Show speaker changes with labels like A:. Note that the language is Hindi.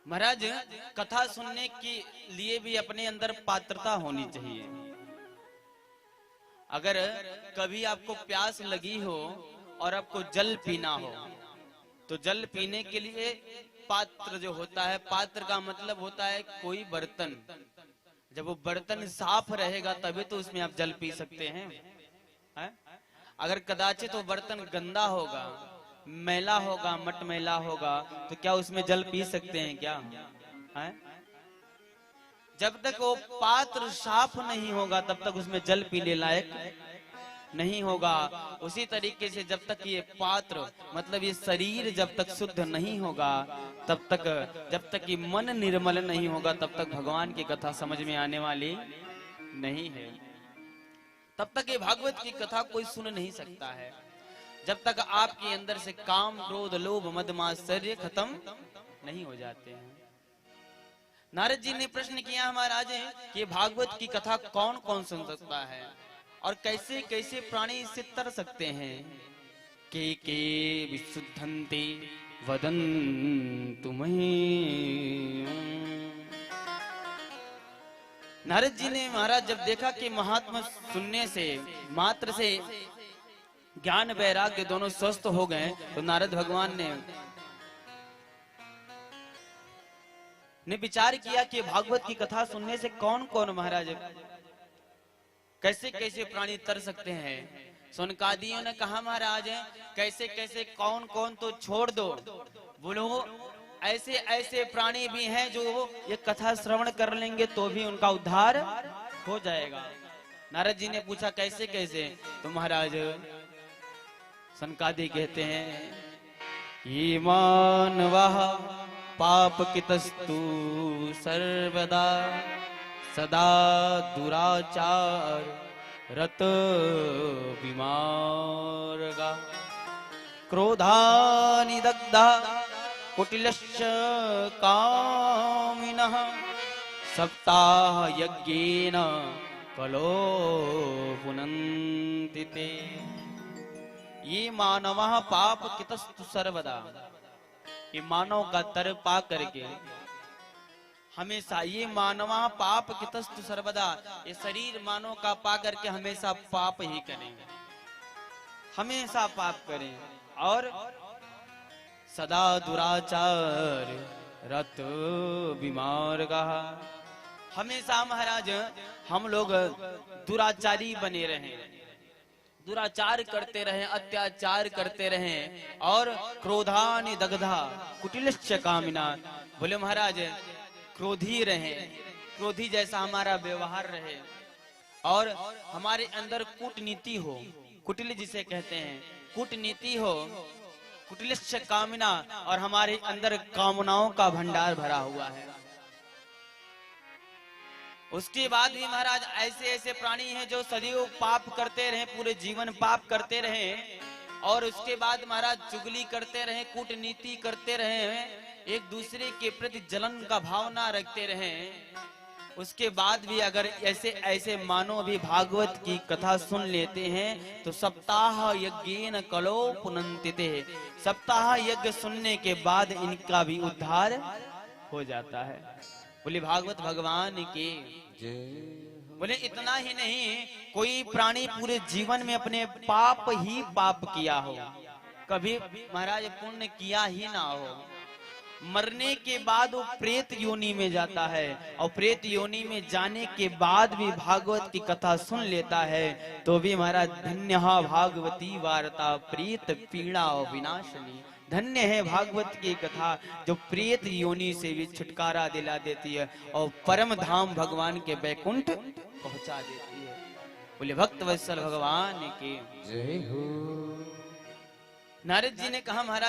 A: महाराज कथा सुनने के लिए भी अपने अंदर पात्रता होनी चाहिए। अगर कभी आपको प्यास लगी हो और आपको जल पीना हो तो जल पीने के लिए पात्र जो होता है, पात्र का मतलब होता है कोई बर्तन। जब वो बर्तन साफ रहेगा तभी तो उसमें आप जल पी सकते हैं, है? अगर कदाचित वो बर्तन गंदा होगा, मैला होगा, मटमैला होगा तो क्या उसमें जल पी सकते हैं क्या, है? जब तक वो पात्र साफ नहीं होगा तब तक उसमें जल पीने लायक नहीं होगा। उसी तरीके से जब तक ये पात्र मतलब ये शरीर जब तक शुद्ध नहीं होगा तब तक, जब तक ये मन निर्मल नहीं होगा तब तक भगवान की कथा समझ में आने वाली नहीं है। तब तक ये भागवत की कथा कोई सुन नहीं सकता है जब तक आपके अंदर से काम, क्रोध, लोभ, मद, मात्सर्य खत्म नहीं हो जाते हैं। नारद जी ने प्रश्न किया महाराज कि भागवत की कथा कौन कौन सुन सकता है और कैसे कैसे प्राणी इससे तर सकते हैं। के विशुद्धन्ते वदन्तु मह्यम्। नारद जी ने महाराज जब देखा कि महात्मा सुनने से मात्र से ज्ञान वैराग्य दोनों स्वस्थ हो गए तो नारद भगवान ने विचार किया कि भागवत की कथा सुनने से कौन कौन महाराज कैसे कैसे प्राणी तर सकते हैं। सुनकादियों ने कहा महाराज कैसे कैसे कौन कौन तो छोड़ दो, बोलो ऐसे ऐसे प्राणी भी हैं जो ये कथा श्रवण कर लेंगे तो भी उनका उद्धार हो जाएगा। नारद जी ने पूछा कैसे कैसे, तो महाराज सनकादि कहते हैं ये मानवः पाप कितस्तु सर्वदा सदा दुराचार रत विमार्गा क्रोधानि दग्धा कुटिलश्च कामिनः सप्ताह यज्ञेन कलो पुनन्ति ते। ये मानवः पाप कितस्तु सर्वदा, ये मानव का तर पा करके हमेशा, ये मानवा पाप कितस्तु सर्वदा, ये शरीर मानव का पा करके हमेशा पाप ही करेंगे, हमेशा पाप करें और सदा दुराचार रत बीमार का, हमेशा महाराज हम लोग दुराचारी बने रहें, दुराचार करते रहें, अत्याचार करते रहें और क्रोधानि दग्धा कुटिलश्च कामिना, बोले महाराज क्रोधी रहे, क्रोधी जैसा हमारा व्यवहार रहे और हमारे अंदर कूटनीति हो, कुटिल जिसे कहते हैं कूटनीति हो, कुटिलश्च कामिना, और हमारे अंदर कामनाओं का भंडार भरा हुआ है। उसके बाद भी महाराज ऐसे ऐसे प्राणी हैं जो सदैव पाप करते रहे, पूरे जीवन पाप करते रहे और उसके बाद महाराज चुगली करते रहे, कूटनीति करते रहे, एक दूसरे के प्रति जलन का भावना रखते रहे। उसके बाद भी अगर ऐसे ऐसे मानो भी भागवत की कथा सुन लेते हैं तो सप्ताह यज्ञेन कलो पुनन्ति ते, सप्ताह यज्ञ सुनने के बाद इनका भी उद्धार हो जाता है। बोले भागवत भगवान की जय। बोले इतना ही नहीं, कोई प्राणी पूरे जीवन में अपने पाप ही पाप किया हो, कभी महाराज पुण्य किया ही ना हो, मरने के बाद वो प्रेत योनि में जाता है और प्रेत योनि में जाने के बाद भी भागवत की कथा सुन लेता है तो भी महाराज धन्य भागवती वार्ता प्रेत पीड़ा और विनाशनी। धन्य है भागवत की कथा जो प्रेत योनि से भी छुटकारा दिला देती है और परम धाम भगवान के बैकुंठ पहुंचा देती है। बोले भक्त वत्सल भगवान की जय हो। नारद जी ने कहा महाराज